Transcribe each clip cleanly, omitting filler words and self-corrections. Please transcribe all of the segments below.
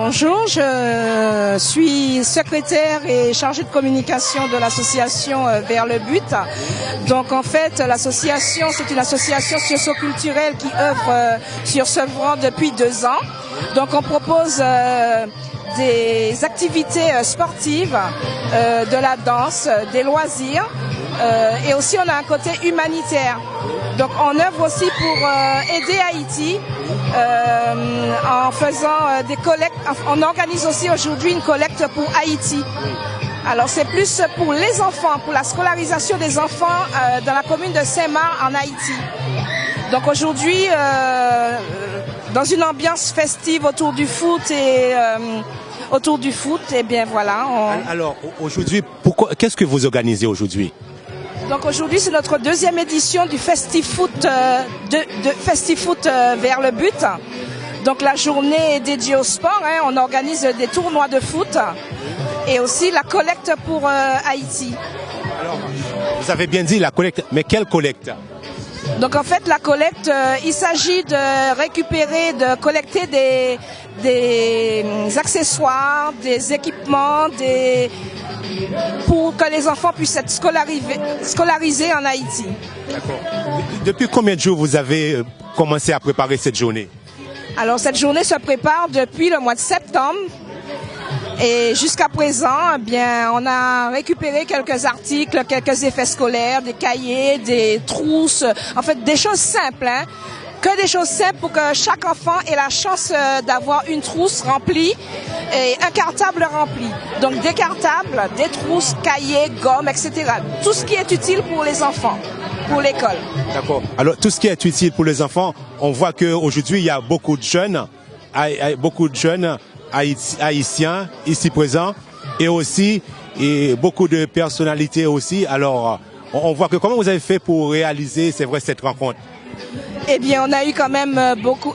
Bonjour, je suis secrétaire et chargée de communication de l'association Vers le But. Donc en fait, l'association, c'est une association socio-culturelle qui œuvre sur Sevran depuis 2 ans. Donc on propose des activités sportives, de la danse, des loisirs et aussi on a un côté humanitaire. Donc on œuvre aussi pour aider Haïti en faisant des collectes. On organise aussi aujourd'hui une collecte pour Haïti. Alors c'est plus pour les enfants, pour la scolarisation des enfants dans la commune de Saint-Marc en Haïti. Donc aujourd'hui, dans une ambiance festive autour du foot et eh bien voilà. Alors aujourd'hui, qu'est-ce que vous organisez aujourd'hui? Donc aujourd'hui, c'est notre 2e édition du FestiFoot Vers le But. Donc la journée est dédiée au sport. On organise des tournois de foot et aussi la collecte pour Haïti. Alors, vous avez bien dit la collecte, mais quelle collecte? Donc en fait, la collecte, il s'agit de récupérer, de collecter des accessoires, des équipements, pour que les enfants puissent être scolarisés en Haïti. D'accord. Depuis combien de jours vous avez commencé à préparer cette journée? Alors cette journée se prépare depuis le mois de septembre. Et jusqu'à présent, eh bien, on a récupéré quelques articles, quelques effets scolaires, des cahiers, des trousses, en fait des choses simples, que des choses simples pour que chaque enfant ait la chance d'avoir une trousse remplie et un cartable rempli. Donc des cartables, des trousses, cahiers, gommes, etc. Tout ce qui est utile pour les enfants, pour l'école. D'accord. Alors tout ce qui est utile pour les enfants, on voit qu'aujourd'hui il y a beaucoup de jeunes haïtiens ici présents et aussi beaucoup de personnalités aussi. Alors on voit que comment vous avez fait pour réaliser, c'est vrai, cette rencontre? Eh bien, on a eu quand même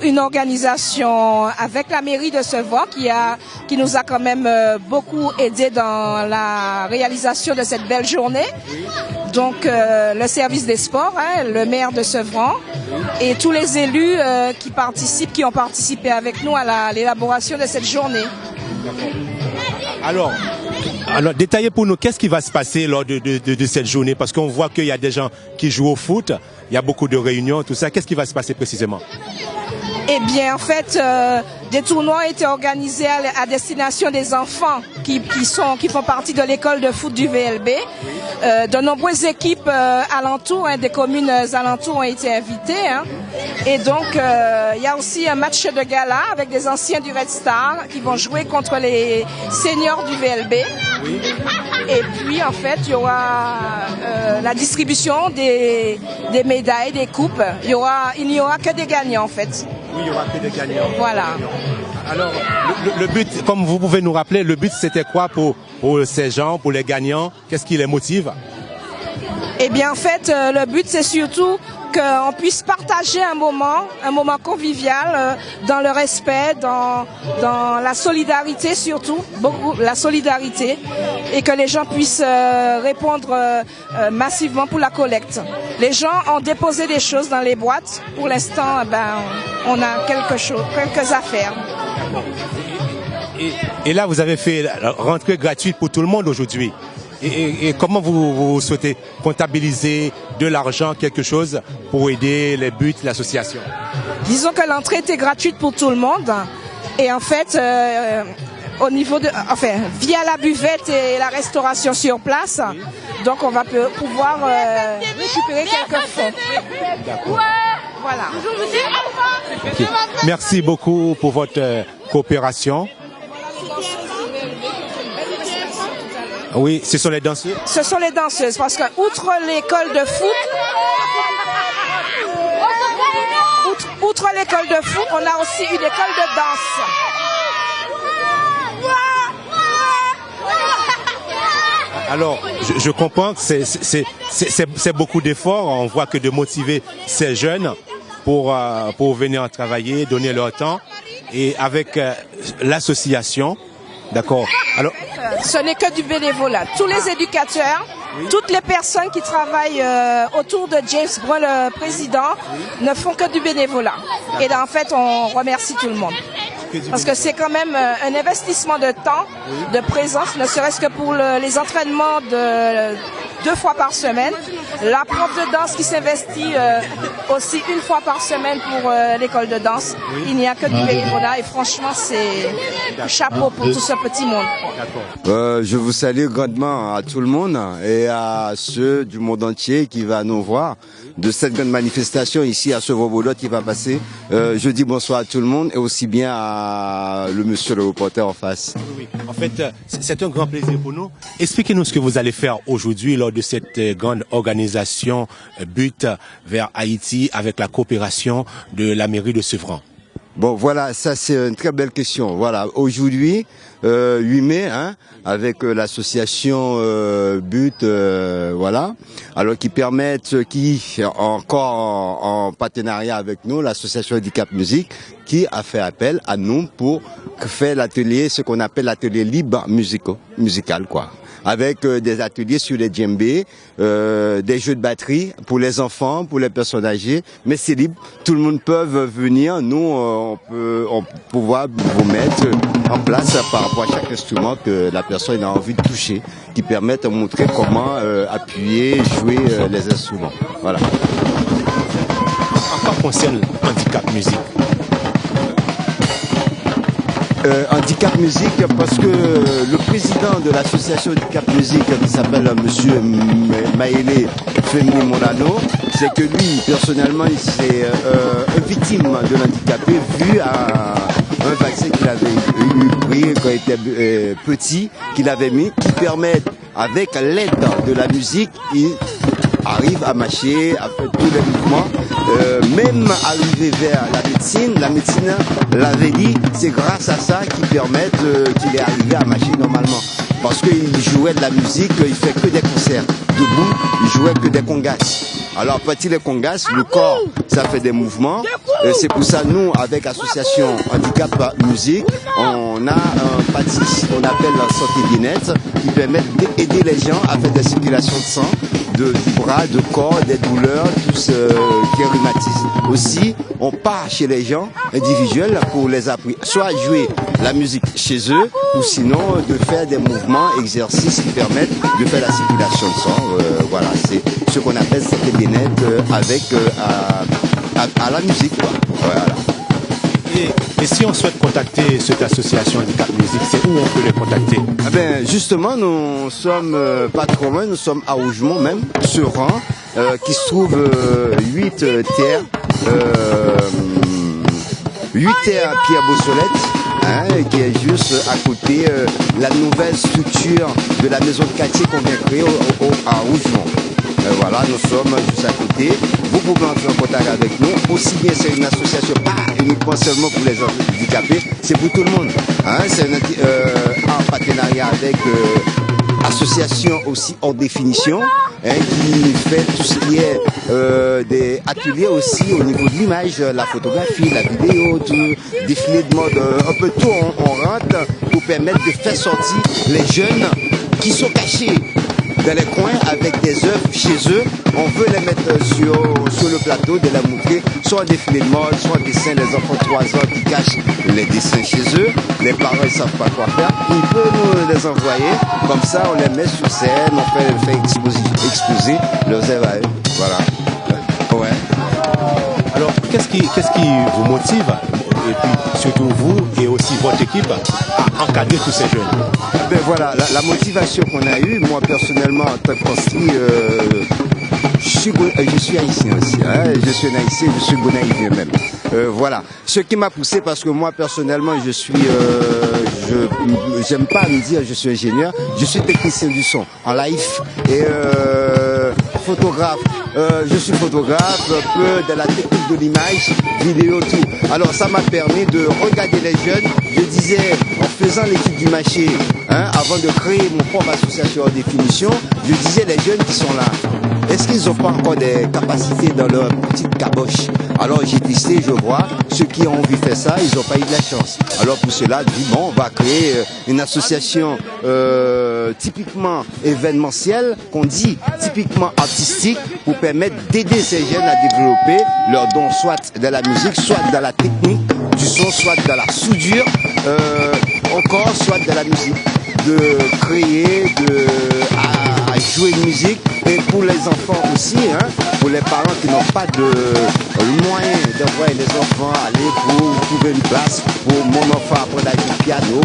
une organisation avec la mairie de Sevran qui nous a quand même beaucoup aidé dans la réalisation de cette belle journée. Donc, le service des sports, le maire de Sevran et tous les élus qui ont participé avec nous à l'élaboration de cette journée. Alors, détaillez pour nous, qu'est-ce qui va se passer lors de cette journée? Parce qu'on voit qu'il y a des gens qui jouent au foot, il y a beaucoup de réunions, tout ça. Qu'est-ce qui va se passer précisément? Eh bien, en fait, des tournois ont été organisés à destination des enfants qui font partie de l'école de foot du VLB. De nombreuses équipes alentours, des communes alentours ont été invitées. Et donc, il y a aussi un match de gala avec des anciens du Red Star qui vont jouer contre les seniors du VLB. Oui. Et puis, en fait, il y aura la distribution des médailles, des coupes. Il n'y aura que des gagnants, en fait. Oui, il n'y aura que des gagnants. Voilà. Alors, le but, comme vous pouvez nous rappeler, le but c'était quoi pour ces gens, pour les gagnants? Qu'est-ce qui les motive? Eh bien, en fait, le but c'est surtout qu'on puisse partager un moment convivial, dans le respect, dans la solidarité surtout, beaucoup la solidarité, et que les gens puissent répondre massivement pour la collecte. Les gens ont déposé des choses dans les boîtes. Pour l'instant, on a quelques affaires. Et là, vous avez fait rentrée gratuite pour tout le monde aujourd'hui. Et comment vous souhaitez comptabiliser de l'argent, quelque chose, pour aider les buts, l'association? Disons que l'entrée était gratuite pour tout le monde. Et en fait, au niveau via la buvette et la restauration sur place, oui. Donc on va pouvoir récupérer quelques fonds. D'accord. Voilà. Okay. Merci beaucoup pour votre coopération. Oui, ce sont les danseuses? Ce sont les danseuses, parce que outre l'école de foot, on a aussi une école de danse. Alors, je comprends que c'est beaucoup d'efforts. On voit que de motiver ces jeunes pour venir travailler, donner leur temps, et avec l'association. D'accord. Alors, ce n'est que du bénévolat. Tous les éducateurs, oui. Toutes les personnes qui travaillent autour de James Brown, le président, oui. Ne font que du bénévolat. Et en fait, on remercie tout le monde. Parce que c'est quand même un investissement de temps, de présence, ne serait-ce que pour les entraînements de 2 fois par semaine. La prof de danse qui s'investit aussi 1 fois par semaine pour l'école de danse. Il n'y a que du bénévolat et franchement, c'est un chapeau pour tout ce petit monde. Je vous salue grandement à tout le monde et à ceux du monde entier qui va nous voir de cette grande manifestation ici à Chevreau-Boulot qui va passer. Je dis bonsoir à tout le monde et aussi bien à le monsieur le reporter en face. Oui. En fait, c'est un grand plaisir pour nous. Expliquez-nous ce que vous allez faire aujourd'hui lors de cette grande organisation But vers Haïti avec la coopération de la mairie de Sevran. Bon, voilà, ça c'est une très belle question. Voilà, aujourd'hui, 8 mai, avec l'association But, voilà, alors qui encore en partenariat avec nous, l'association Handicap Musique, qui a fait appel à nous pour faire l'atelier, ce qu'on appelle l'atelier libre musical, quoi. Avec des ateliers sur les djembés, des jeux de batterie pour les enfants, pour les personnes âgées, mais c'est libre, tout le monde peut venir, nous on peut pouvoir vous mettre en place par rapport à chaque instrument que la personne a envie de toucher, qui permettent de montrer comment appuyer, jouer les instruments. Voilà. En quoi concerne Handicap Musique? Handicap Musique parce que le président de l'association Handicap Musique qui s'appelle monsieur Maëlé Femi Monano, c'est que lui personnellement c'est une victime de l'handicapé vu à un vaccin qu'il avait pris quand il était petit, qu'il avait mis, qui permet avec l'aide de la musique, il arrive à marcher, à faire tous les mouvements, même arriver vers la médecine l'avait dit, c'est grâce à ça qu'il permet qu'il est arrivé à marcher normalement. Parce qu'il jouait de la musique, il fait que des concerts. Debout, il jouait que des congas. Alors à partir des congas, le corps, ça fait des mouvements. C'est pour ça, nous, avec l'association Handicap Musique, on a un pâtis qu'on appelle la santé bien-être, qui permet d'aider les gens à faire des circulations de sang, du bras, de corps, des douleurs, tout ce qui est rhumatisme. Aussi, on part chez les gens individuels pour les appuyer, soit jouer la musique chez eux, ou sinon de faire des mouvements, exercices qui permettent de faire la circulation de sang. Voilà, c'est ce qu'on appelle santé bien-être avec à la musique. Voilà. Et si on souhaite contacter cette association Handicap Musique, c'est où on peut les contacter? Justement, nous sommes pas trop loin, nous sommes à Rougemont même, Sevran, qui se trouve 8 terres, 8 terres Pierre Beausolette, qui est juste à côté la nouvelle structure de la maison de quartier qu'on vient créer à Rougemont. Voilà, nous sommes juste à côté. Vous pouvez entrer en contact avec nous. Aussi bien, c'est une association, pas uniquement seulement pour les handicapés, c'est pour tout le monde. C'est en partenariat avec association aussi hors définition, qui fait tout ce qui est des ateliers aussi au niveau de l'image, la photographie, la vidéo, tout, défilé de mode, un peu tout, on rentre pour permettre de faire sortir les jeunes qui sont cachés dans les coins avec des œuvres chez eux. On veut les mettre sur le plateau, de les montrer, soit en défilé de mode, soit en dessin. Les enfants de 3 ans qui cachent les dessins chez eux. Les parents ne savent pas quoi faire. Ils peuvent nous les envoyer. Comme ça, on les met sur scène, on fait exposer leurs œuvres à eux. Voilà. Ouais. Alors, qu'est-ce qui vous motive, et puis surtout vous et aussi votre équipe, à encadrer tous ces jeunes? Voilà, la motivation qu'on a eue, moi personnellement en tant que construit, je suis haïtien aussi, je suis un haïtien, je suis bonaïvien même. Voilà, ce qui m'a poussé, parce que moi personnellement j'aime pas me dire je suis ingénieur, je suis technicien du son en live et photographe. Je suis photographe, un peu de la technique de l'image, vidéo, tout. Alors ça m'a permis de regarder les jeunes. Je disais, en faisant l'étude du marché, avant de créer mon propre association en définition, je disais les jeunes qui sont là, est-ce qu'ils n'ont pas encore des capacités dans leur petite caboche? Alors j'ai testé, je vois, ceux qui ont envie de faire ça, ils n'ont pas eu de la chance. Alors pour cela, je dis, bon, on va créer une association typiquement événementielle, qu'on dit typiquement artistique, pour permettre d'aider ces jeunes à développer leurs dons, soit dans la musique, soit dans la technique, du son, soit de la soudure, encore soit de la musique, de créer, à jouer de musique, et pour les enfants aussi, hein, pour les parents qui n'ont pas de moyens d'envoyer les enfants aller pour trouver une place pour mon enfant apprendre à jouer du piano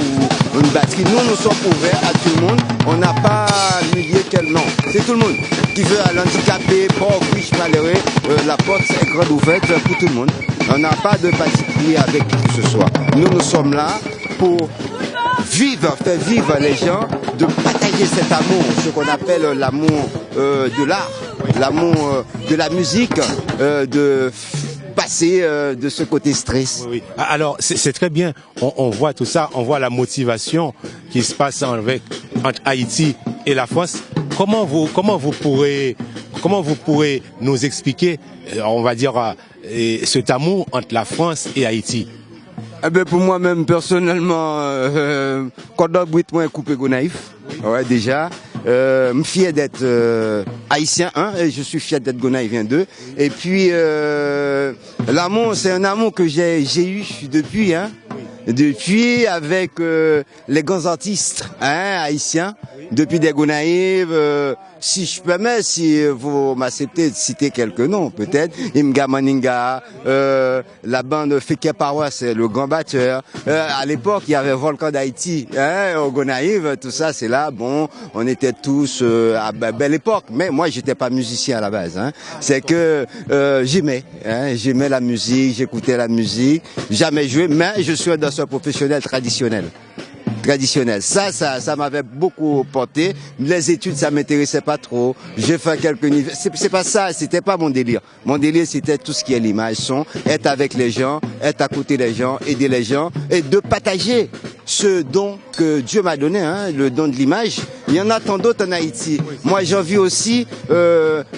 ou une batterie. Nous sommes ouverts à tout le monde. On n'a pas lié quel nom. C'est tout le monde qui veut aller handicapé, pauvre, riche, malheureux. La porte est grande ouverte pour tout le monde. On n'a pas de particulier avec qui que ce soit. Nous sommes là pour faire vivre les gens, de partager cet amour, ce qu'on appelle l'amour de l'art, l'amour de la musique, de passer de ce côté stress. Oui. Alors, c'est très bien. On voit tout ça, on voit la motivation qui se passe entre Haïti et la France. Comment vous pourrez nous expliquer, on va dire, cet amour entre la France et Haïti? Eh ben pour moi-même personnellement, quand on brûle moi coupé Gonaïf, ouais déjà. Je suis fier d'être haïtien, et je suis fier d'être gonaïvien 2. Et puis l'amour, c'est un amour que j'ai eu depuis, depuis avec les grands artistes haïtiens, depuis des Gonaïves. Si je permets, si vous m'acceptez de citer quelques noms, peut-être, Imga Maninga, la bande Feke Parois, c'est le grand batteur. À l'époque, il y avait Volcan d'Haïti, au Gonaïve, tout ça, c'est là. Bon, on était tous à belle époque, mais moi, j'étais pas musicien à la base. C'est que j'aimais la musique, j'écoutais la musique, jamais joué, mais je suis un danseur professionnel traditionnel. Ça m'avait beaucoup porté. Les études, ça m'intéressait pas trop. J'ai fait quelques niveaux. C'est pas ça, c'était pas mon délire. Mon délire, c'était tout ce qui est l'image, son, être avec les gens, être à côté des gens, aider les gens et de partager ce don que Dieu m'a donné, le don de l'image. Il y en a tant d'autres en Haïti. Moi, j'en vis aussi,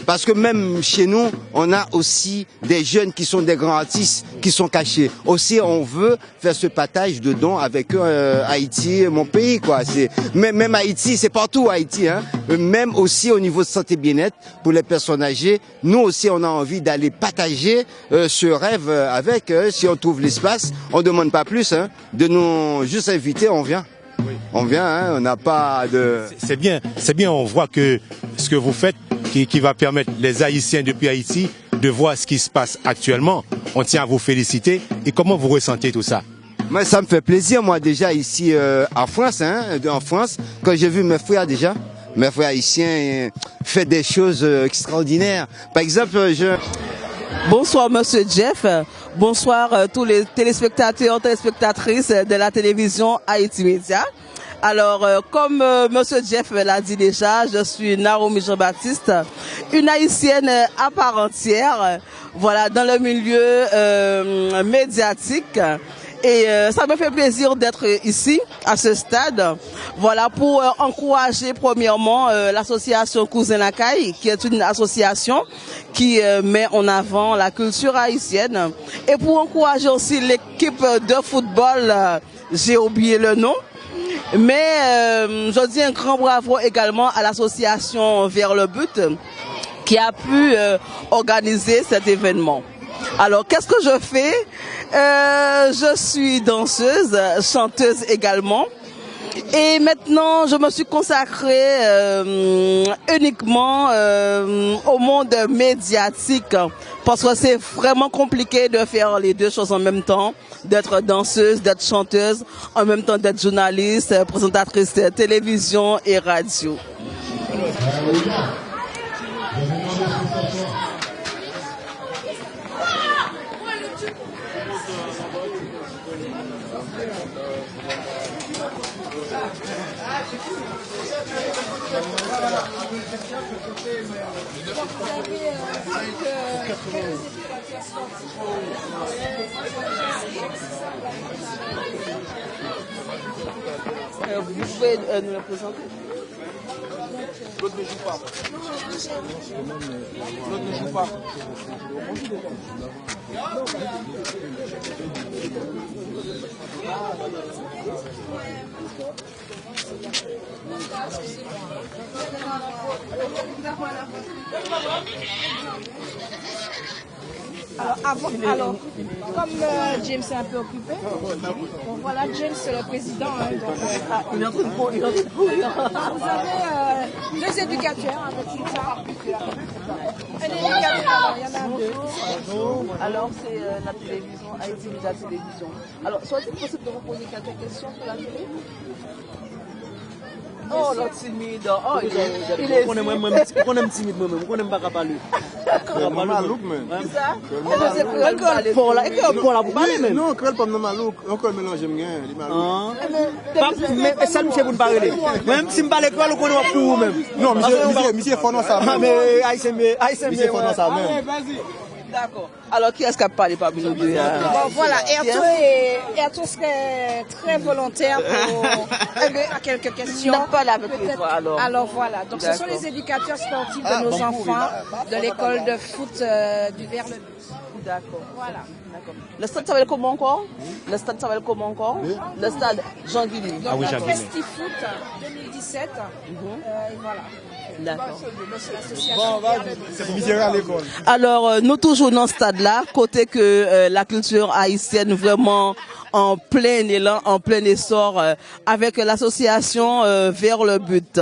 parce que même chez nous, on a aussi des jeunes qui sont des grands artistes, qui sont cachés. Aussi, on veut faire ce partage de dons avec eux, Haïti, mon pays, quoi. Même Haïti, c'est partout Haïti, Même aussi au niveau de santé bien-être, pour les personnes âgées, nous aussi, on a envie d'aller partager ce rêve avec eux. Si on trouve l'espace, on demande pas plus, de nous juste inviter, on vient. On vient, on n'a pas de... C'est bien, on voit que ce que vous faites, qui va permettre les Haïtiens depuis Haïti de voir ce qui se passe actuellement. On tient à vous féliciter. Et comment vous ressentez tout ça? Moi, ça me fait plaisir, moi, déjà ici en France, en France, quand j'ai vu mes frères haïtiens faire des choses extraordinaires. Par exemple, Bonsoir Monsieur Jeff, bonsoir tous les téléspectateurs, téléspectatrices de la télévision Haïti Média. Alors, comme Monsieur Jeff l'a dit déjà, je suis Naomi Jean-Baptiste, une haïtienne à part entière, voilà, dans le milieu médiatique. Et ça me fait plaisir d'être ici, à ce stade, voilà, pour encourager premièrement l'association Cousin Lacaille, qui est une association qui met en avant la culture haïtienne, et pour encourager aussi l'équipe de football, j'ai oublié le nom, mais je dis un grand bravo également à l'association Vers le But, qui a pu organiser cet événement. Alors, qu'est-ce que je fais? Je suis danseuse, chanteuse également. Et maintenant, je me suis consacrée uniquement au monde médiatique. Parce que c'est vraiment compliqué de faire les deux choses en même temps. D'être danseuse, d'être chanteuse, en même temps d'être journaliste, présentatrice de télévision et radio. Vous pouvez nous le présenter? L'autre ne joue pas. L'autre ne joue pas. Alors, comme James est un peu occupé, donc voilà, James c'est le président. Hein, donc, Il est en train de courir. vous avez deux éducateurs avec qui ça. Un éducateur, alors, il y en a deux. Alors, c'est la télévision, Haïti Média Télévision. Alors, soit-il possible de vous poser quelques questions sur la télé? Oh, l'autre timide. Oh, il est. On aime timide, moi-même. On aime pas parler. C'est ça? Pour la, vous parlez même. Non, quand pas malouk, encore mélange bien. Mais ça, monsieur, vous ne parlez pas. Même si je ne parle pas, vous connaissez pour vous-même. Non, monsieur, fondant ça. Mais, monsieur, fondant ça même. D'accord. Alors, qui est-ce qui a parlé parmi nous deux? Bon, voilà, Erto serait très volontaire pour répondre à quelques questions. Non, pas là avec toi, alors. Alors voilà, donc ce sont les éducateurs sportifs de nos enfants de l'école de foot du Vers-le-But. D'accord. Voilà. Le stade s'appelle comment encore? Le stade s'appelle comment encore? Le stade Jean Guilly. Ah oui, Donc, Jean Guilly. Festifoot 2017. Et voilà. D'accord. L'association Vers-le-But. Alors, nous toujours dans ce stade-là, côté que la culture haïtienne vraiment en plein élan, en plein essor, avec l'association Vers le But.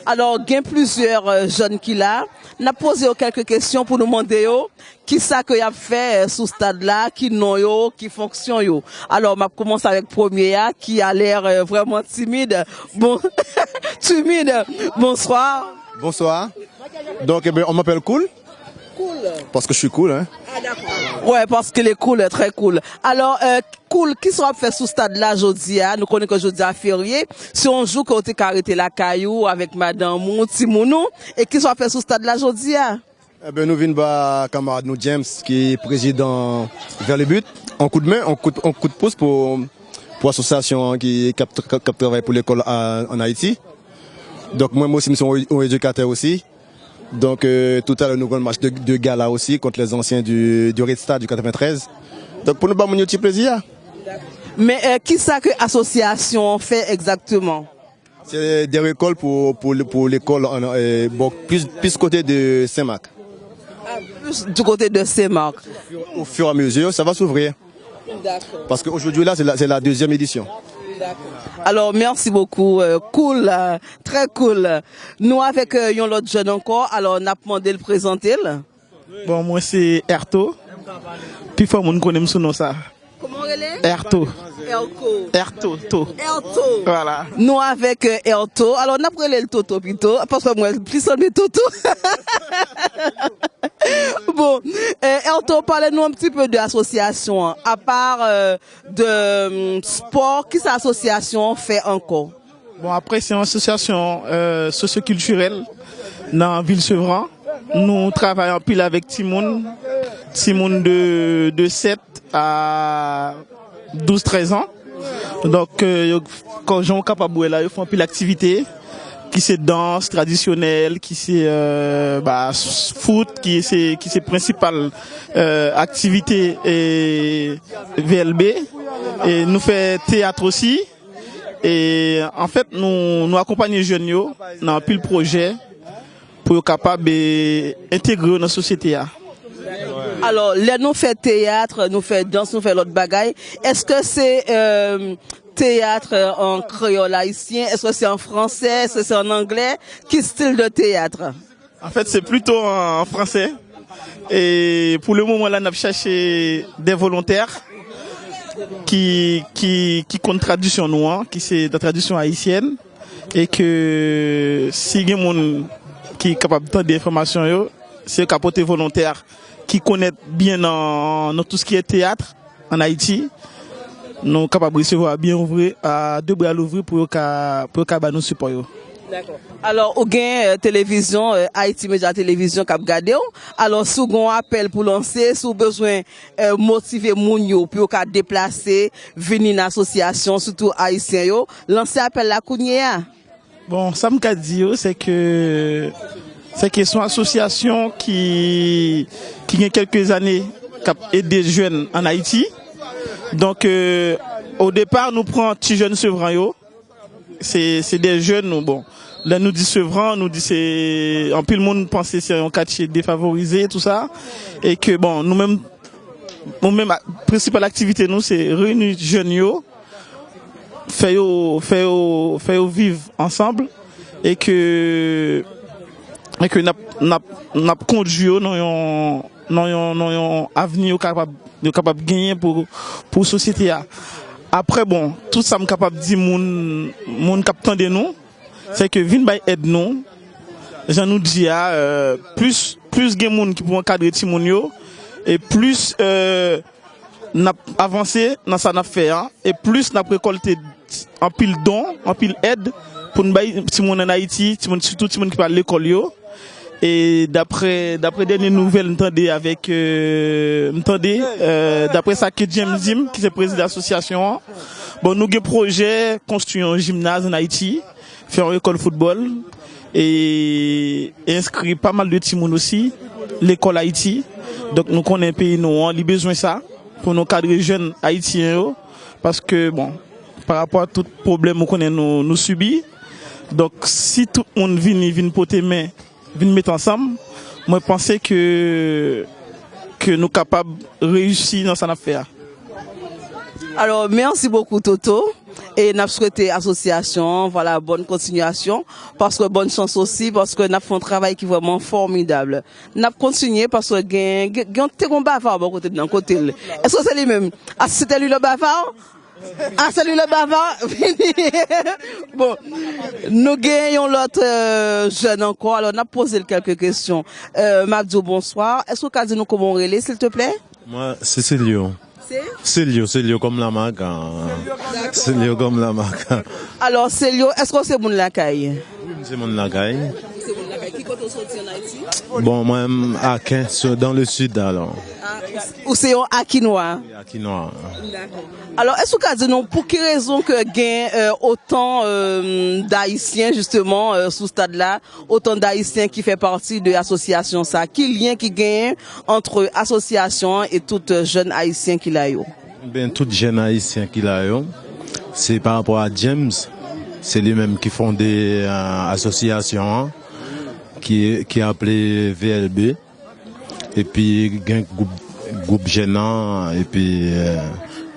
Alors, il y a plusieurs jeunes qui là. On a posé quelques questions pour nous demander qui ça que y a fait sous stade-là, qui non yo, qui fonctionne yo. Alors, on commence avec premier qui a l'air vraiment timide. Bon, timide. Bonsoir. Bonsoir. Donc, on m'appelle Cool. Cool. Parce que je suis cool, hein. Ah, d'accord. Ouais, parce qu'il est cool, très cool. Alors, cool, qui sera fait sous stade-là aujourd'hui, nous connaissons que aujourd'hui à férié. Si on joue côté arrêté la caillou avec madame Mou, Timounou, et qui sera fait sous stade-là aujourd'hui, Eh ben, nous venons de camarade nous James, qui est président Vers le But. En coup de main, en coup de pouce pour l'association qui travaille pour l'école en Haïti. Donc, moi aussi, je suis un éducateur aussi. Donc, tout à l'heure, nous avons un match de gala aussi contre les anciens du Red Star du 93. Donc, pour nous, bah, mon petit plaisir. Mais qui ça que l'association fait exactement? C'est des récoltes pour l'école, bon, plus côté de Saint-Marc. Ah, plus du côté de Saint-Marc. Au fur et à mesure, ça va s'ouvrir. D'accord. Parce qu'aujourd'hui, là, c'est la deuxième édition. Alors, merci beaucoup. Cool, très cool. Nous, avec l'autre jeune encore, alors on a demandé de le présenter. Bon, moi, c'est Erto. Puis, faut qu'on connaisse son nom, ça. Comment elle est? Erto. Erto. To. Erto. Voilà. Nous, avec Erto, alors on a pris le Toto plutôt, parce que moi, plus on est Toto. Bon, Erto, parlez-nous un petit peu de l'association. À part de sport, qu'est-ce que l'association fait encore? Bon, après, c'est une association socioculturelle dans Ville-Sevran. Nous travaillons pile avec Timoun de 7 à 12-13 ans. Donc, quand ils sont capables, là, ils font pile d'activités. Qui c'est danse traditionnelle, qui c'est foot, qui c'est principale activité et VLB, et nous fait théâtre aussi. Et en fait nous accompagnons les jeunes dans pile projet pour être capable d'intégrer dans la société. Alors, là, nous fait théâtre, nous fait danse, nous fait l'autre bagaille. Est-ce que c'est théâtre en créole haïtien? Est-ce que c'est en français? Est-ce que c'est en anglais? Quel style de théâtre? En fait, c'est plutôt en français. Et pour le moment, là, on a cherché des volontaires qui comptent tradition noire, qui c'est de tradition haïtienne. Et que si il y a des gens qui sont capables de donner des informations, c'est capable de volontaires qui connaissent bien dans tout ce qui est théâtre en Haïti. Nous sommes capables de recevoir bien ouvrir, à deux bras l'ouvrir pour nous supporter. D'accord. Alors, au gain télévision, Haïti Média Télévision cap gardé. Alors, si vous avez un appel pour lancer, si vous avez besoin de motiver moun pour déplacer, venir dans l'association, surtout haïtien yo, lancer appel la Kounia. Bon, ça me dit c'est que c'est une association qui a quelques années aider les jeunes en Haïti. Donc, au départ, nous prenons petits jeunes Sevran. C'est des jeunes, bon. Là, nous dit Sevran, nous dit c'est, en plus le monde pense que c'est un quartier défavorisé, tout ça. Et que, bon, nous-mêmes, la principale activité, nous, c'est réunir jeunes, faire vivre ensemble. Et que n'a conduit dans un avenir capable de gagner pour société. Après bon, tout ça me capable de dire moun captant de nous, c'est que vinn bay aide nous. J'en nous dis plus gen moun qui pour encadrer ti moun yo et plus n'a avancé dans ça n'a fait et plus n'a récolté en pile don, en pile aide pour nous bay ti moun en Haïti, surtout ti moun qui parle l'école yo. Et d'après dernières nouvelles, d'après ça que James Zim, qui est président de l'association, bon, nous avons un projet construire un gymnase en Haïti, faire une école de football et inscrire pas mal de timoun aussi, l'école Haïti. Donc nous connaissons un pays, nous avons besoin de ça pour nos cadres jeunes haïtiens, parce que bon, par rapport à tout problème qu'on nous subit, donc si tout le monde vient porter main, venir mettre ensemble, moi je pense que nous sommes capables de réussir dans cette affaire. Alors merci beaucoup Toto et nous souhaitons l'association, voilà, bonne continuation, parce que bonne chance aussi, parce que nous fait un travail qui est vraiment formidable. Nous continuons parce que nous avons un bavard de côté. Est-ce que c'est lui-même? Ah, c'était lui le bavard? Ah, salut le bavard. Bon, nous gagnons l'autre jeune encore. Alors, on a posé quelques questions. Mabdou, bonsoir. Est-ce que tu as dit nous comment on relève, s'il te plaît? Moi, c'est Célio. Célio comme la marque. Célio comme la marque. Alors, Célio, est-ce que c'est mon lacaille? Oui, c'est mon lacaille. C'est mon lacaille. Qui compte sortir en Haïti? Bon, moi, à 15, dans le sud, alors. Ou c'est un Akinois? Akinois. Alors, est-ce que tu as dit non, pour quelle raison que gain autant d'Haïtiens, justement, sous ce stade-là, autant d'Haïtiens qui fait partie de l'association, ça? Quel lien qui gagne entre association et tout jeune Haïtien qui l'a eu? Ben, tout jeune Haïtien qui l'a eu, c'est par rapport à James. C'est lui-même qui fondé l'association, qui est appelée VLB. Et puis, il y a un groupe gênant, et puis,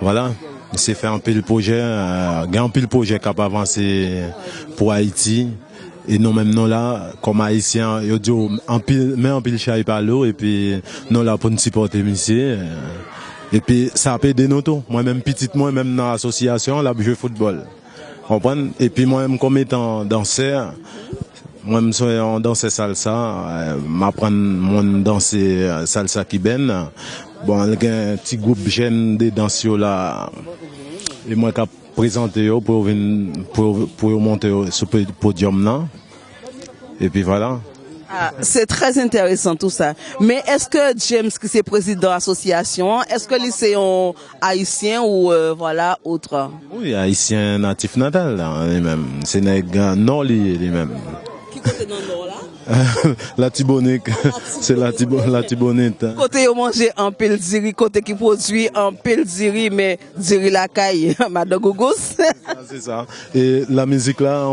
voilà. Il s'est fait un peu le projet, un peu le projet qui a avancé pour Haïti. Et nous même nous là, comme Haïtiens, il dit un pile chai par l'eau, et puis nous là pour nous supporter monsieur. Et puis ça a aidé nous tout. Moi-même moi-même dans l'association, là, je joue football. Comprenez? Et puis moi-même comme étant danseur, moi-même en danser salsa, m'apprendre mon danser salsa cubaine. Bon, il y a un petit groupe jeune de danseurs là, et moi qui présenté pour monter sur le podium là. Et puis voilà. Ah, c'est très intéressant tout ça. Mais est-ce que James, qui est président de l'association, est-ce que c'est un haïtien ou voilà autre? Oui, haïtien natif natal lui-même. C'est un nord lui-même. Qui côté dans le nord là? La Tibonite, c'est la Tibonite. Côté où manger un pile diri, côté qui produit un pile diri, mais diri la caille, madame Gougous. C'est ça. Et la musique là,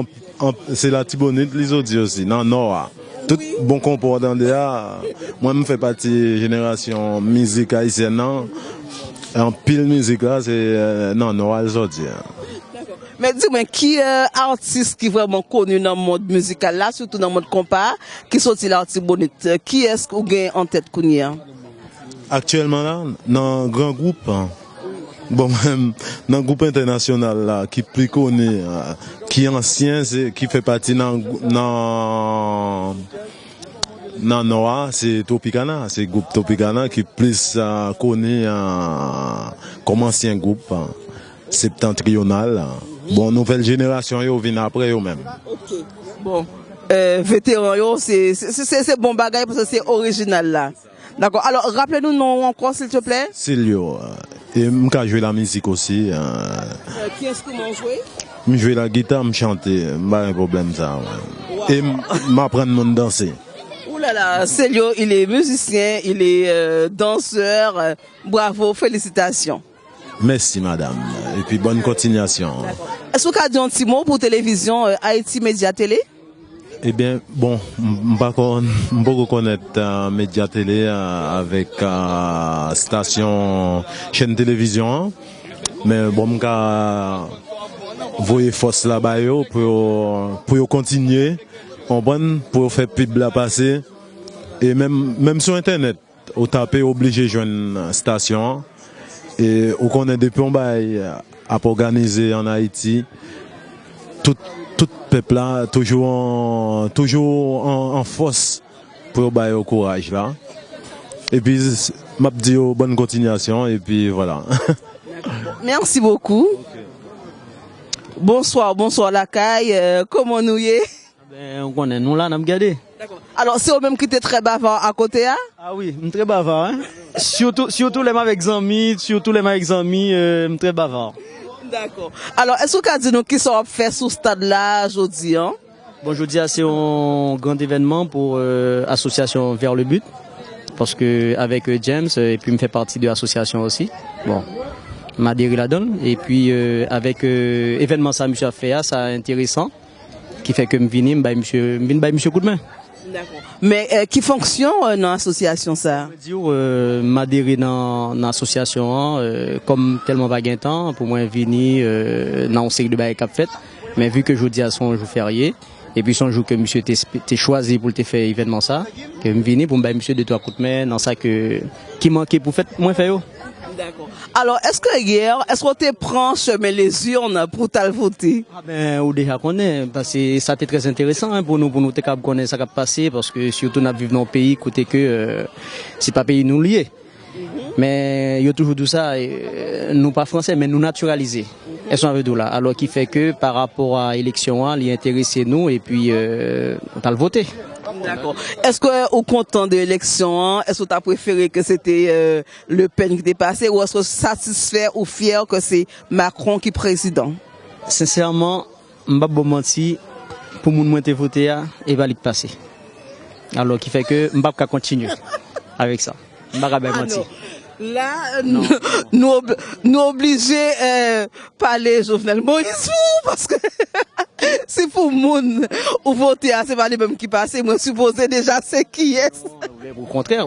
c'est la Tibonite, les autres aussi, non, Nord. Tout bon comportement de là, moi je fais partie de la génération musique haïtienne, en pile musique là, c'est non, Nord, les autres. Mais dis-moi, qui est artiste qui est vraiment connu dans le monde musical là, surtout dans le monde compas, qui sorti l'artiste bonite? Qui est-ce que vous avez en tête Kounia? Actuellement là, dans un grand groupe, bon même dans un groupe international là, qui est plus connu, qui est ancien, qui fait partie dans Noah, c'est Topicana, c'est le groupe Topicana qui est plus connu comme ancien groupe septentrional. Bon, nouvelle génération, ils viennent après eux-mêmes. Ok. Bon, vétéran, c'est bon bagage parce que c'est original là. D'accord. Alors, rappelez-nous non encore, s'il te plaît. Célio. Et je joue la musique aussi. Qui est-ce que vous jouez? Je joue la guitare, je chante. Pas un problème ça. Ouais. Wow. Et m'apprendre à danser. Oula, là là, Célio, il est musicien, il est danseur. Bravo, félicitations. Merci madame. Et puis bonne continuation. Est-ce que vous avez dit un petit mot pour télévision Haïti Média Télé? Eh bien, bon, je ne peux pas connaître Média Télé avec station, chaîne télévision. Mais bon, je voyez force là-bas pour continuer, pour faire pub la passer. Et même sur Internet, au tapé obligé de joindre une station. Et on connaît des plans à organiser en Haïti. Tout peuple là, toujours en force pour bailler au courage là. Et puis, m'a dit bonne continuation et puis voilà. Merci beaucoup. Bonsoir la caille. Comment nous y est? On connaît, nous là, on a regardé. Alors, c'est eux-mêmes qui étaient très bavards à côté, hein? Ah oui, je suis très bavard. Hein? Surtout les avec amis, très bavard. D'accord. Alors, est-ce que vous avez dit nous qui sont fait sous ce stade-là aujourd'hui? Hein? Bon, je dis c'est un grand événement pour l'association Vers le But. Parce que avec James, et puis me fait partie de l'association aussi. Bon, m'a adhéré là-dedans. Et puis avec événement ça, monsieur a fait, ça intéressant. Qui fait que je viens monsieur coup de main. D'accord. Mais qui fonctionne dans l'association ça? Je veux dire, m'adhérer dans l'association comme tellement pas gain temps pour moi venir dans une série de bails qu'a fait. Mais vu que je dis à son jour férié et puis son jour que monsieur t'es choisi pour te faire événement ça, que me venir pour me bailler monsieur de toi coup de main dans ça que qui manquait pour faire moins faire. D'accord. Alors, est-ce que hier, est-ce qu'on te prend chemin les urnes pour t'aller voter? Ah ben, on déjà connaît, parce que ça était très intéressant pour nous te connaître ça qui a passé, parce que surtout nous vivons dans un pays côté que c'est pas pays nous lié. Mais il y a toujours tout ça, nous pas français, mais nous naturalisés. Elles sont avec nous là. Alors qui fait que par rapport à l'élection, il intéressé nous et puis on va le voter. D'accord. Est-ce que au content de l'élection, est-ce que tu as préféré que c'était Le Pen qui était passé ou est-ce que satisfait ou fier que c'est Macron qui est président? Sincèrement, je ne vais pas mentir, pour mon moins voter et va passer. Alors qui fait que je ne vais pas continuer avec ça. Je ne vais pas mentir. Là, nous obligés parler Jovenel Moïse parce que c'est pour moun ou voter, c'est pas les mêmes qui passent. Moi, supposé déjà c'est qui est. Au contraire,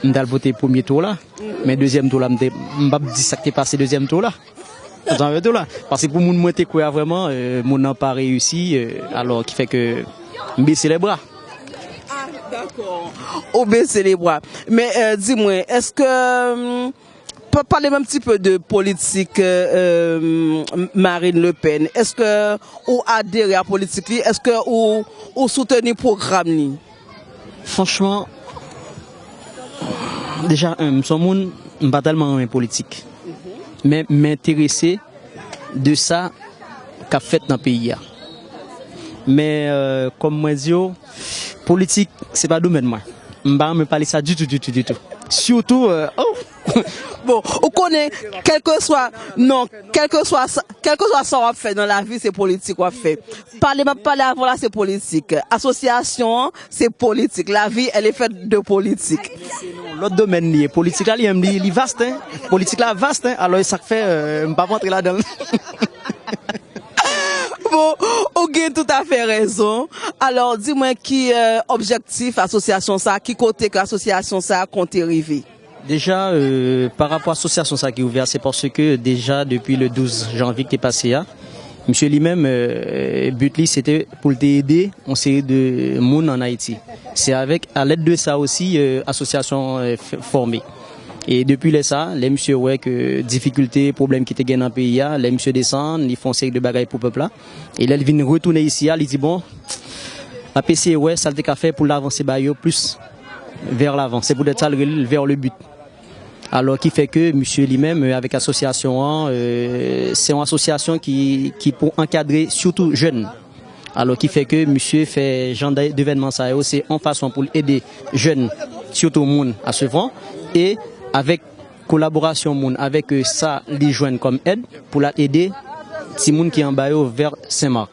je vais voter premier tour là, mais deuxième tour là, je ne vais pas dire ça qui est passé deuxième tour là. Parce que pour moun moi quoi vraiment, mon n'a pas réussi, alors qui fait que je baisse les bras. D'accord. Au baisser les bras. Mais dis-moi, est-ce que parlez un petit peu de politique Marine Le Pen. Est-ce que vous adhérez à la politique? Est-ce que vous soutenez le programme? Franchement, déjà, je suis pas tellement en politique. Mais m'intéresser de ça qu'a fait dans le pays. Mais comme moi dis, politique, c'est pas domaine moi. Je ne me parler ça du tout. Surtout, bon, on connaît, quel que soit ça qu'on fait dans la vie, c'est politique qu'on fait. Parler avant là, c'est politique. Association, c'est politique. La vie, elle est faite de politique. L'autre domaine lié, politique là, il est vaste, hein. Politique là, vaste, hein. Alors ça fait, je ne pas rentrer là-dedans. Bon, on a tout à fait raison. Alors, dis-moi qui objectif association ça, qui côté que l'association ça compte arriver? Déjà, par rapport à l'association ça qui est ouverte, c'est parce que déjà depuis le 12 janvier qui est passé, hein, monsieur lui-même, but lui, c'était pour t'aider en série de monde en Haïti. C'est avec, à l'aide de ça aussi, association formée. Et depuis ça, les monsieur ouais que difficultés, problèmes qui étaient gagnés dans le pays, les monsieur descendent, ils font série de bagailles pour le peuple là. Et là, ils viennent retourner ici, ils disent bon, la PC ouais, ça le qu'a fait pour l'avancer plus vers l'avant. C'est pour être ça vers le but. Alors qui fait que monsieur lui-même avec l'association, c'est une association qui pour encadrer surtout jeunes. Alors qui fait que monsieur fait genre d'événements ça c'est en façon pour aider jeunes, surtout monde à se vendre et avec collaboration avec ça les joindre comme aide pour l'aider si monde qui en bas vers Saint-Marc.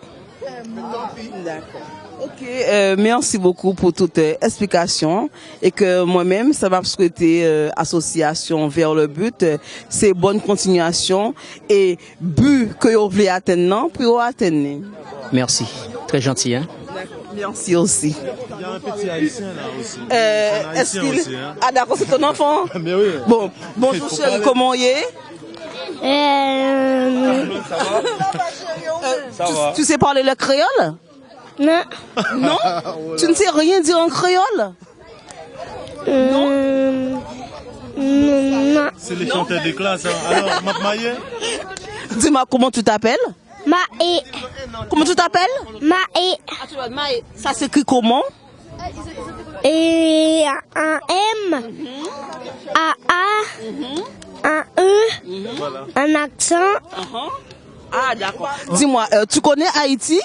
D'accord. OK. merci beaucoup pour toute explication et que moi-même, ça m'a souhaité association vers le but, c'est bonne continuation et but que vous voulez atteindre, puis vous atteignez. Merci, très gentil. Hein? Merci aussi. Il y a un petit haïtien là aussi. Est-ce qu'il... aussi, hein? Ah d'accord, c'est ton enfant. Mais oui. Bon, bonjour chérie, comment il est? Ça va. Tu sais parler le créole? Non. Non? Tu ne sais rien dire en créole? Non. Non. C'est les chanteurs de classe. Hein. Alors, Maye? Dis-moi comment tu t'appelles? Maë. Comment tu t'appelles? Maë. Ça s'écrit comment? Et un M, un A, un E, un accent. Ah d'accord. Dis-moi, tu connais Haïti?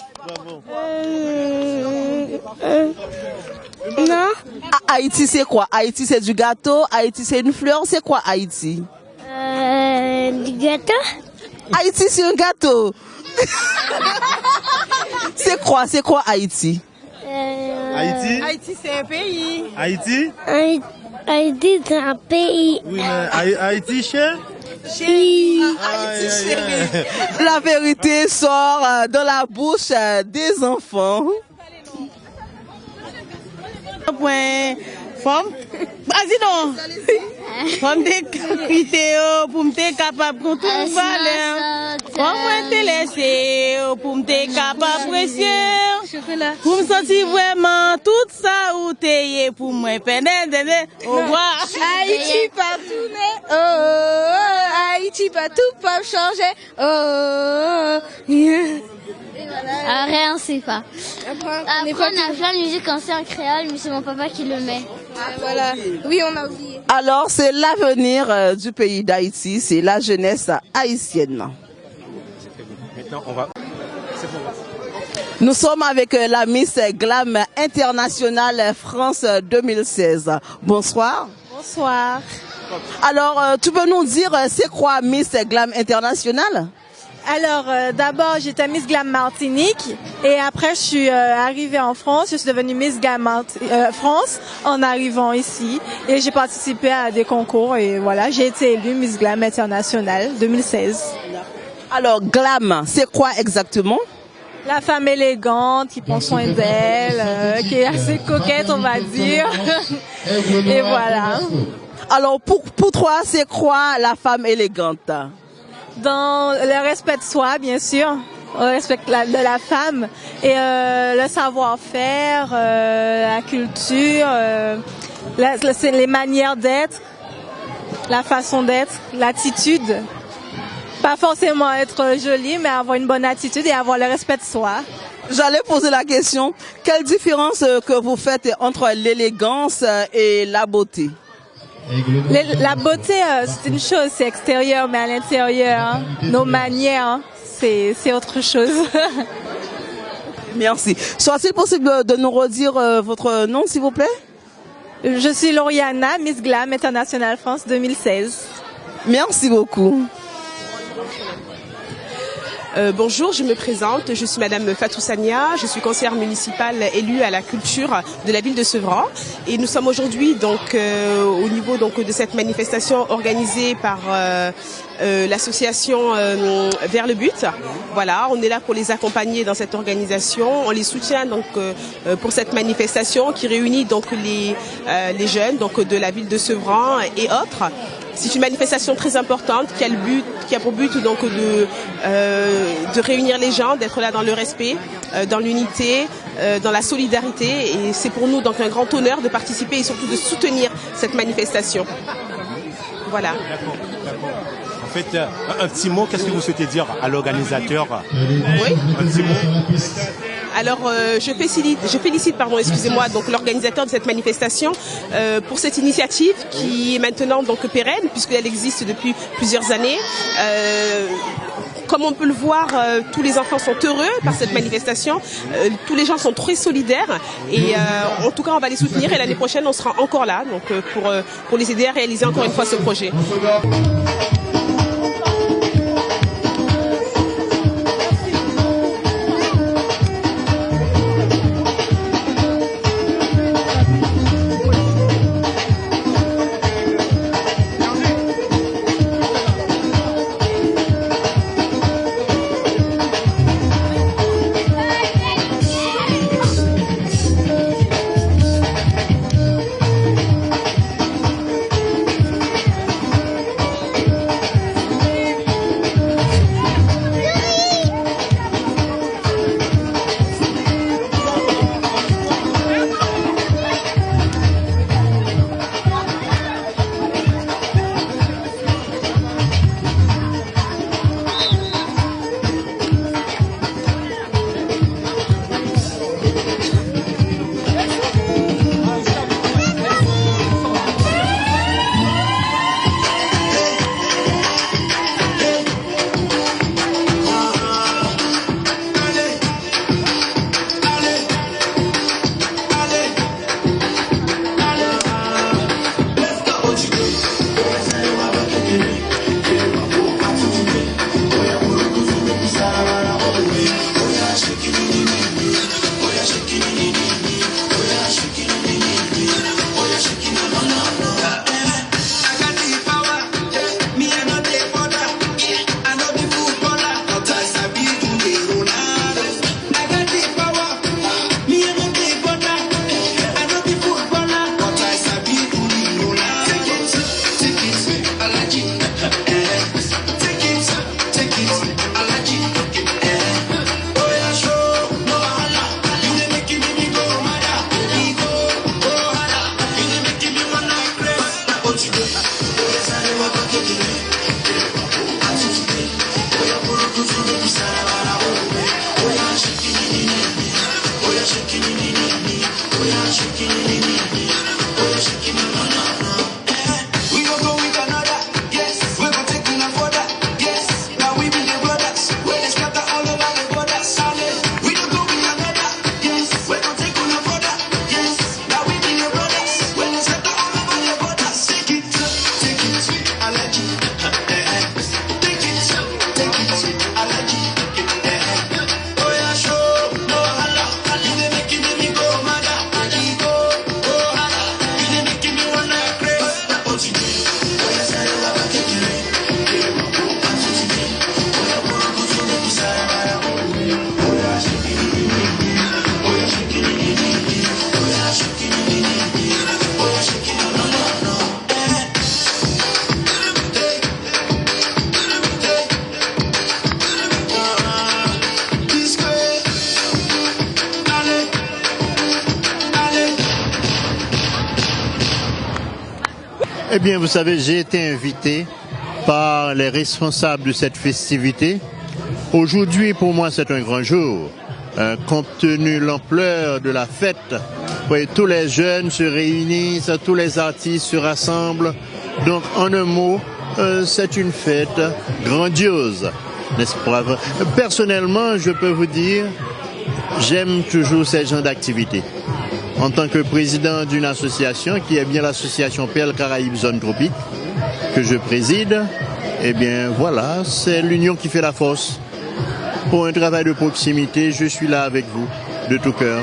Non. Ah, Haïti c'est quoi? Haïti c'est du gâteau, Haïti c'est une fleur, c'est quoi Haïti? Du gâteau. Haïti c'est un gâteau. C'est quoi Haïti? Haïti? Haïti, c'est un pays. Haïti? Haïti, c'est un pays. Oui, mais Haïti, cher? Chérie. Haïti chérie. La vérité sort dans la bouche des enfants. Femme, vas-y non. Femme de critères pour me capable de tout valeur. Femme te laisser pour me capable apprécier. Pour me sentir vraiment tout ça où t'es pour moi peine. Au revoir. Haïti pas tourner. Oh, Haïti pas tout pas changer. Oh. Rien, c'est pas. Après, on a plein de musique quand c'est en créole, mais c'est mon papa qui le met. Voilà. Oui, on a oublié. Alors, c'est l'avenir du pays d'Haïti, c'est la jeunesse haïtienne. Maintenant, on va... Nous sommes avec la Miss Glam Internationale France 2016. Bonsoir. Bonsoir. Alors, tu peux nous dire, c'est quoi Miss Glam Internationale? Alors, d'abord, j'étais Miss Glam Martinique et après, je suis arrivée en France. Je suis devenue Miss Glam France en arrivant ici et j'ai participé à des concours et voilà, j'ai été élue Miss Glam Internationale 2016. Alors, Glam, c'est quoi exactement? La femme élégante qui prend soin d'elle, qui est assez coquette, on va dire. Et voilà. Alors, pour toi, c'est quoi la femme élégante? Dans le respect de soi, bien sûr, le respect de la femme et le savoir-faire, la culture, les manières d'être, la façon d'être, l'attitude. Pas forcément être jolie, mais avoir une bonne attitude et avoir le respect de soi. J'allais poser la question, quelle différence que vous faites entre l'élégance et la beauté? La beauté, c'est une chose, c'est extérieur, mais à l'intérieur, hein, nos manières, hein, c'est autre chose. Merci. Soit-il possible de nous redire votre nom, s'il vous plaît? Je suis Lauriana, Miss Glam International France 2016. Merci beaucoup. Bonjour, je me présente, je suis Madame Fatou Sania, je suis conseillère municipale élue à la culture de la ville de Sevran et nous sommes aujourd'hui donc au niveau donc de cette manifestation organisée par l'association Vers le but. Voilà, on est là pour les accompagner dans cette organisation, on les soutient donc pour cette manifestation qui réunit donc les jeunes donc de la ville de Sevran et autres. C'est une manifestation très importante qui a pour but donc de réunir les gens, d'être là dans le respect, dans l'unité, dans la solidarité. Et c'est pour nous donc un grand honneur de participer et surtout de soutenir cette manifestation. Voilà. D'accord. En fait, un petit mot, qu'est-ce que vous souhaitez dire à l'organisateur? Oui. Un petit mot. Alors, je félicite, excusez-moi, donc l'organisateur de cette manifestation pour cette initiative qui est maintenant donc pérenne puisqu'elle existe depuis plusieurs années. Comme on peut le voir, tous les enfants sont heureux par cette manifestation. Tous les gens sont très solidaires et en tout cas, on va les soutenir et l'année prochaine, on sera encore là donc pour les aider à réaliser encore une fois ce projet. Eh bien, vous savez, j'ai été invité par les responsables de cette festivité. Aujourd'hui, pour moi, c'est un grand jour. Compte tenu de l'ampleur de la fête, voyez, tous les jeunes se réunissent, tous les artistes se rassemblent. Donc, en un mot, c'est une fête grandiose, n'est-ce pas? Personnellement, je peux vous dire, j'aime toujours ces genres d'activités. En tant que président d'une association qui est bien l'association Perles Caraïbes Zone Tropique, que je préside, eh bien voilà, c'est l'union qui fait la force. Pour un travail de proximité, je suis là avec vous, de tout cœur.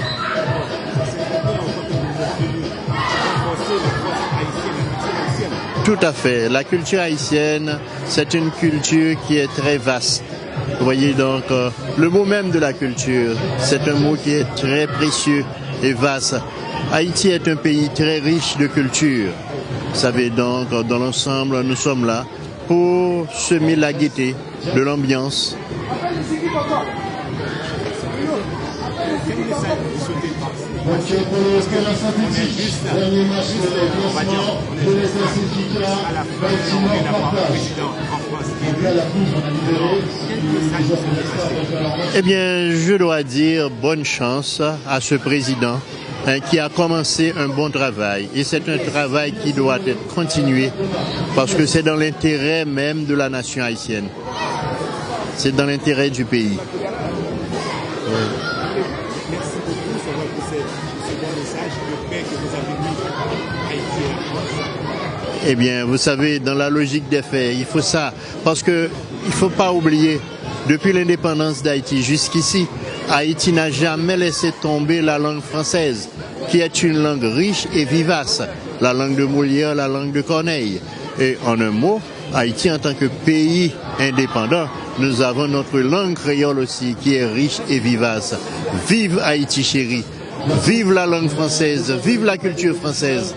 Tout à fait. La culture haïtienne, c'est une culture qui est très vaste. Vous voyez donc, le mot même de la culture, c'est un mot qui est très précieux et vaste. Haïti est un pays très riche de culture. Vous savez donc, dans l'ensemble, nous sommes là pour semer la gaieté de l'ambiance. Eh bien, je dois dire bonne chance à ce président qui a commencé un bon travail. Et c'est un travail qui doit être continué parce que c'est dans l'intérêt même de la nation haïtienne. C'est dans l'intérêt du pays. Eh bien, vous savez, dans la logique des faits, il faut ça. Parce que il ne faut pas oublier, depuis l'indépendance d'Haïti jusqu'ici, Haïti n'a jamais laissé tomber la langue française, qui est une langue riche et vivace. La langue de Molière, la langue de Corneille. Et en un mot, Haïti, en tant que pays indépendant, nous avons notre langue créole aussi, qui est riche et vivace. Vive Haïti chérie! Vive la langue française! Vive la culture française!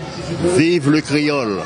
Vive le créole!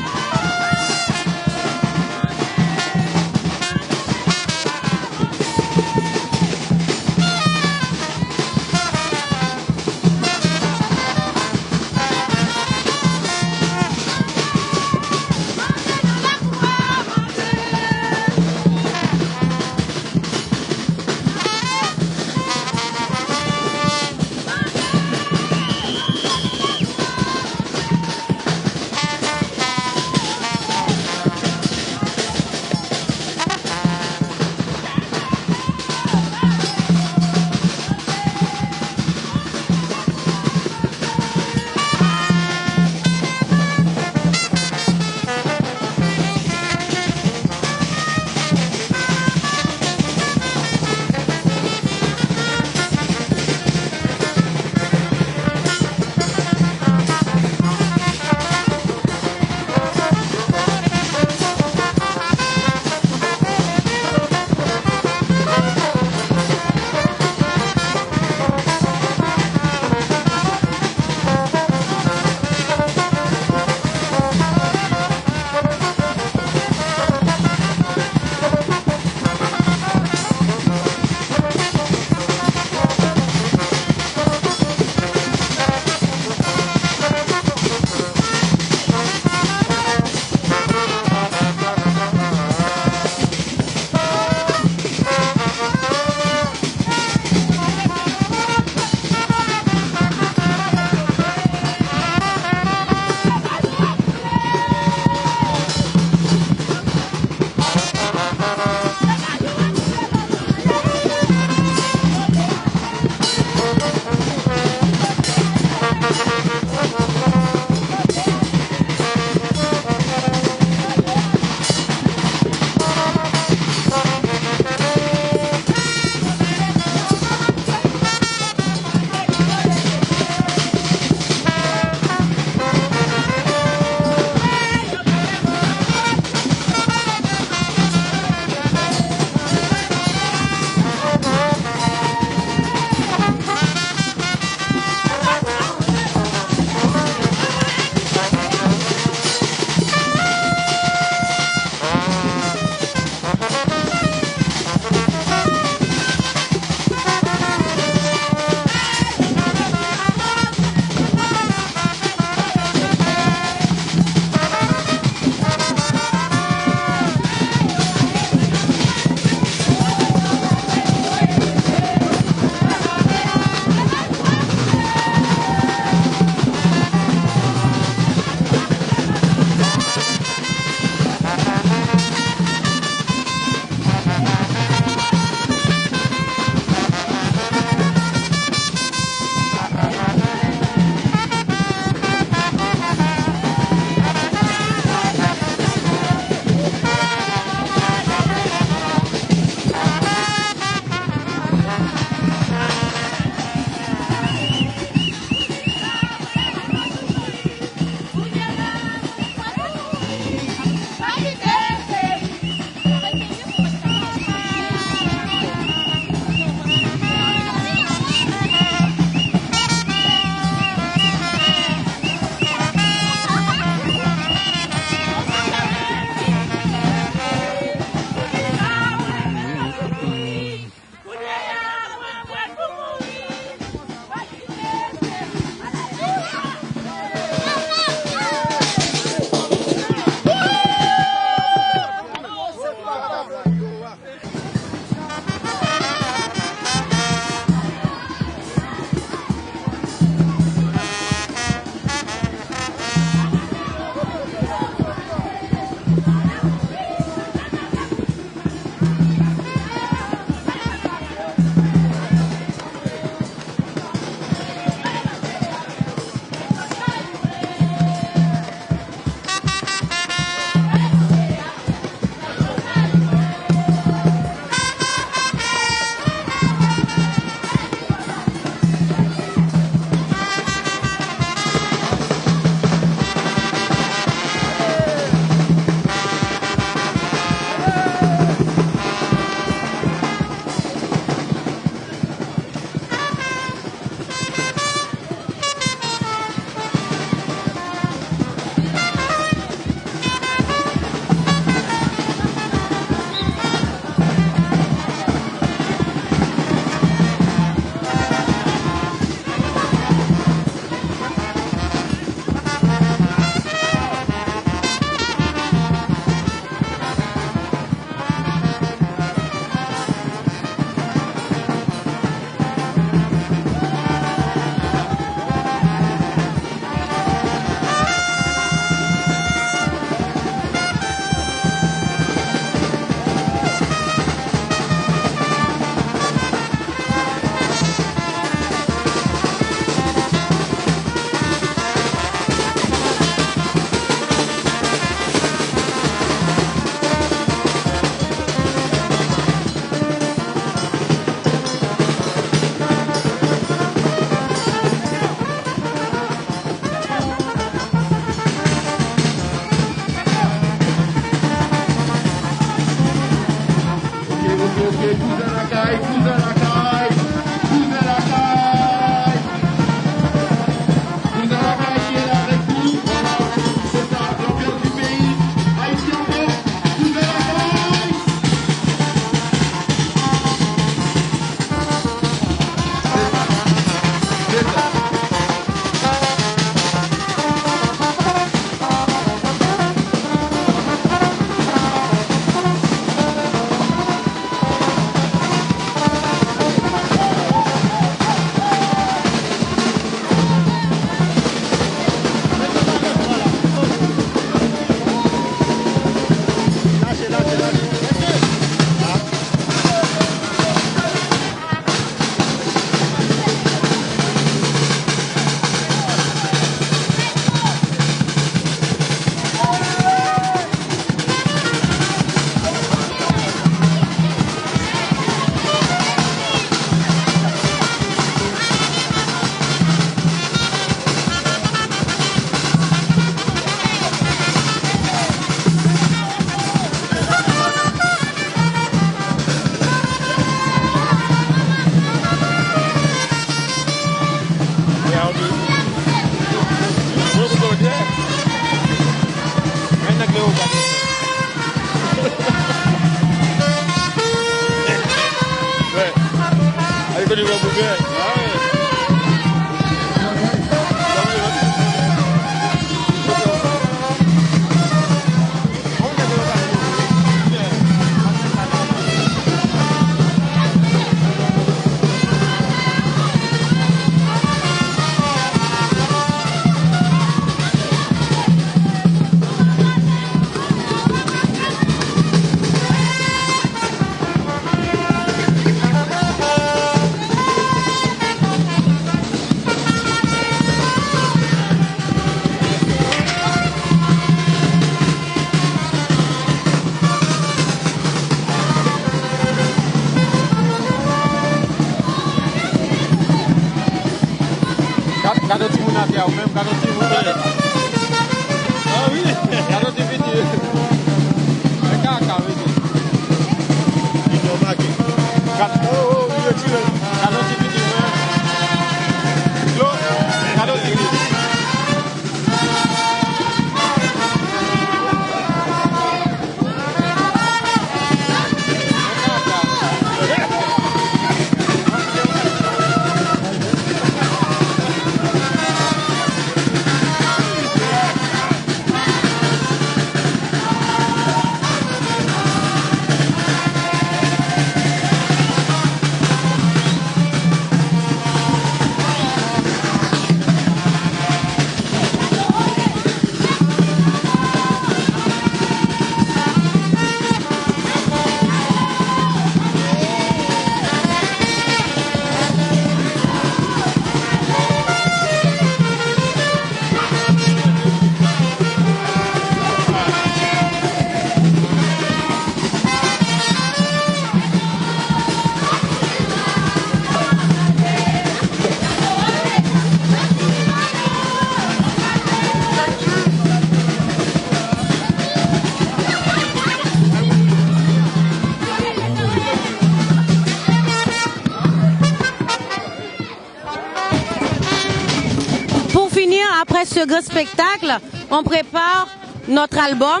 Après ce grand spectacle, on prépare notre album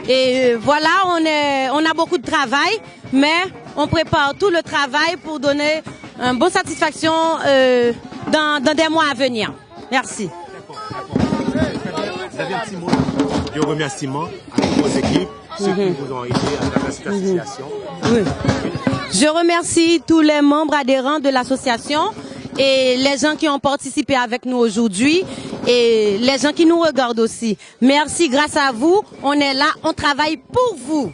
et voilà, on a beaucoup de travail, mais on prépare tout le travail pour donner une bonne satisfaction dans des mois à venir. Merci. Vous avez un petit mot de remerciement à vos équipes, ceux qui vous ont aidé à travers cette association. Oui. Je remercie tous les membres adhérents de l'association et les gens qui ont participé avec nous aujourd'hui et les gens qui nous regardent aussi. Merci, grâce à vous, on est là, on travaille pour vous.